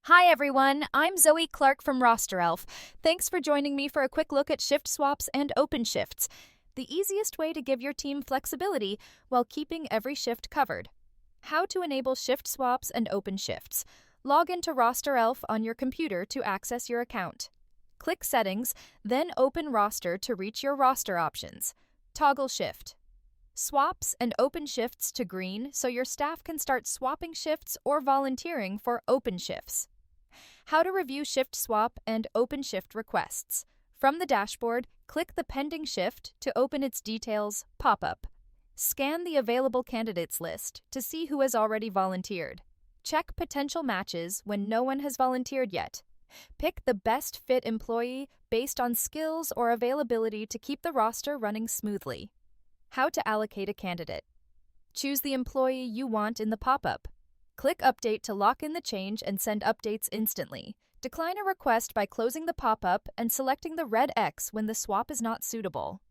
Hi everyone, I'm Zoe Clark from RosterElf. Thanks for joining me for a quick look at shift swaps and open shifts, the easiest way to give your team flexibility while keeping every shift covered. How to enable shift swaps and open shifts. Log into RosterElf on your computer to access your account. Click Settings, then open Roster to reach your roster options. Toggle Shift. Swaps and open shifts to green so your staff can start swapping shifts or volunteering for open shifts. How to review shift swap and open shift requests. From the dashboard, click the Pending Shift to open its details pop-up. Scan the available candidates list to see who has already volunteered. Check potential matches when no one has volunteered yet. Pick the best fit employee based on skills or availability to keep the roster running smoothly. How to allocate a candidate. Choose the employee you want in the pop-up. Click Update to lock in the change and send updates instantly. Decline a request by closing the pop-up and selecting the red X when the swap is not suitable.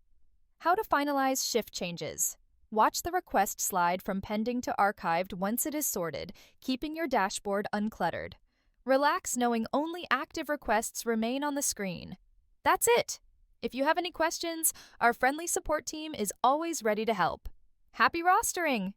How to finalize shift changes. Watch the request slide from pending to archived once it is sorted, keeping your dashboard uncluttered. Relax knowing only active requests remain on the screen. That's it! If you have any questions, our friendly support team is always ready to help. Happy rostering!